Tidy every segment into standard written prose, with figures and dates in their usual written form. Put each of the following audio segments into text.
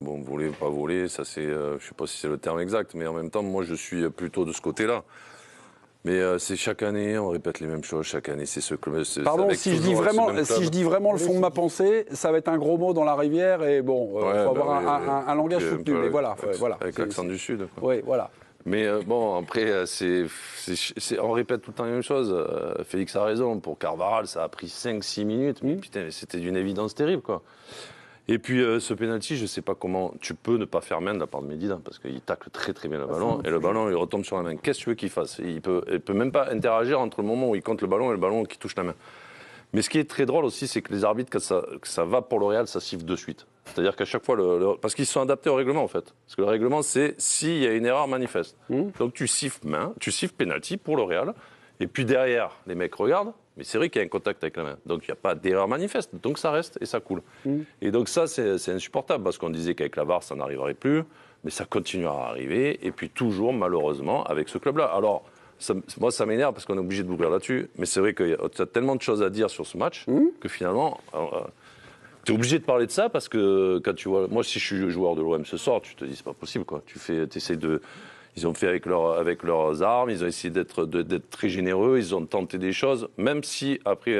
Bon, voler, pas voler, ça c'est, je sais pas si c'est le terme exact, mais en même temps, moi je suis plutôt de ce côté-là. Mais c'est chaque année, on répète les mêmes choses, chaque année c'est ce club. Pardon, si je dis vraiment le fond de ma pensée, ça va être un gros mot dans la rivière et bon, il faut avoir un langage soutenu, mais voilà. Avec l'accent du Sud. Quoi. Oui, voilà. Mais bon, après, on répète tout le temps la même chose. Félix a raison, pour Carvajal, ça a pris 5-6 minutes, mais putain, c'était d'une évidence terrible, quoi. Et puis ce penalty, je ne sais pas comment tu peux ne pas faire main de la part de Medina, parce qu'il tacle très très bien le ballon, et le ballon il retombe sur la main. Qu'est-ce que tu veux qu'il fasse? Il peut même pas interagir entre le moment où il compte le ballon et le ballon qui touche la main. Mais ce qui est très drôle aussi, c'est que les arbitres, quand ça va pour le Real, ça siffle de suite. C'est-à-dire qu'à chaque fois, parce qu'ils sont adaptés au règlement en fait. Parce que le règlement, c'est s'il y a une erreur manifeste. Donc tu siffles main, tu siffles penalty pour le Real, et puis derrière, les mecs regardent. Mais c'est vrai qu'il y a un contact avec la main. Donc, il n'y a pas d'erreur manifeste. Donc, ça reste et ça coule. Et donc, ça, c'est insupportable parce qu'on disait qu'avec la VAR, ça n'arriverait plus. Mais ça continuera à arriver. Et puis, toujours, malheureusement, avec ce club-là. Alors, moi, ça m'énerve parce qu'on est obligé de boucler là-dessus. Mais c'est vrai qu'il y a tellement de choses à dire sur ce match que finalement, tu es obligé de parler de ça parce que quand tu vois. Moi, si je suis joueur de l'OM ce soir, tu te dis, c'est pas possible, quoi. Tu essaies de. Ils ont fait avec leurs armes, ils ont essayé d'être très généreux, ils ont tenté des choses, même si après...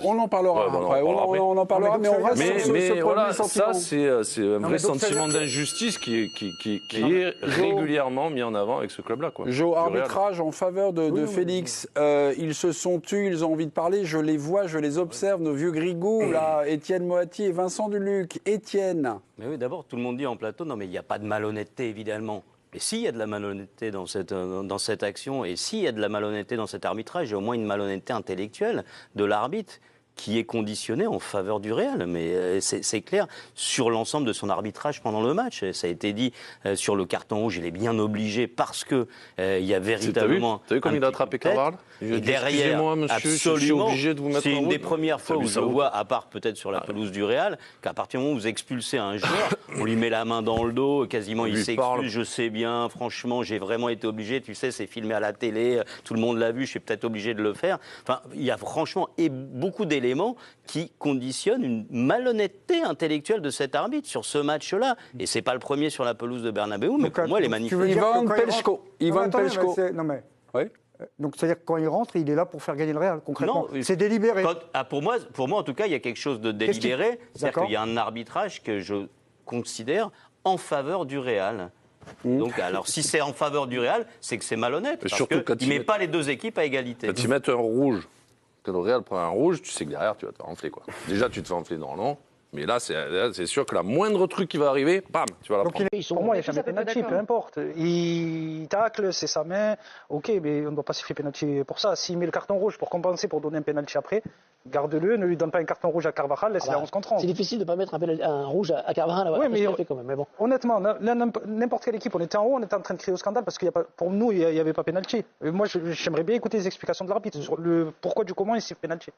on en parlera après, on en parlera, mais on reste sur ce voilà, sentiment. Ça, c'est un vrai sentiment d'injustice qui est régulièrement mis en avant avec ce club-là. Jo, arbitrage en faveur de Félix. Ils se sont tus, ils ont envie de parler, je les vois, je les observe, nos vieux grigos, là, Étienne Moati et Vincent Duluc. Étienne. Mais oui, d'abord, tout le monde dit en plateau, non mais il n'y a pas de malhonnêteté, évidemment. Et s'il y a de la malhonnêteté dans cette action, et s'il y a de la malhonnêteté dans cet arbitrage, il y a au moins une malhonnêteté intellectuelle de l'arbitre qui est conditionné en faveur du Real. Mais c'est clair, sur l'ensemble de son arbitrage pendant le match. Ça a été dit sur le carton rouge, il est bien obligé parce que il y a véritablement... T'as vu comme il a attrapé Carvajal? Et derrière, excusez-moi, monsieur, absolument, je suis obligé de vous mettre c'est en une route. des premières fois où je vois, à part peut-être sur la pelouse du Real, qu'à partir du moment où vous expulsez un joueur, on lui met la main dans le dos, quasiment il s'excuse, je sais bien, franchement, j'ai vraiment été obligé, tu sais, c'est filmé à la télé, tout le monde l'a vu, je suis peut-être obligé de le faire. Enfin, il y a franchement beaucoup d'éléments qui conditionnent une malhonnêteté intellectuelle de cet arbitre sur ce match-là. Et c'est pas le premier sur la pelouse de Bernabéu, mais pour moi, les manifestants... Ivan Pelchko. Non mais... Oui. Donc, c'est-à-dire que quand il rentre, il est là pour faire gagner le Real, concrètement. C'est délibéré. Pour moi, en tout cas, il y a quelque chose de délibéré. C'est-à-dire qu'il y a un arbitrage que je considère en faveur du Real. Donc, alors, si c'est en faveur du Real, c'est que c'est malhonnête. Parce qu'il ne met pas les deux équipes à égalité. Quand ils mettent un rouge, quand le Real prend un rouge, tu sais que derrière, tu vas te faire enfler, quoi. Déjà, tu te fais enfler normalement. Mais là, c'est sûr que la moindre truc qui va arriver, bam, tu vas la prendre. Pour moi, il y a jamais penalty, peu importe. Il tacle, c'est sa main. Ok, mais on ne doit pas siffler penalty pour ça. S'il met le carton rouge pour compenser, pour donner un penalty après, garde-le, ne lui donne pas un carton rouge à Carvajal, laisse-le à 11 contre 11. C'est difficile de ne pas mettre un rouge à Carvajal. Oui, mais, quand même, mais bon. Honnêtement, n'importe quelle équipe, on était en haut, on était en train de crier au scandale parce que pour nous, il n'y avait pas penalty. Moi, j'aimerais bien écouter les explications de l'arbitre sur le pourquoi du comment il siffle penalty.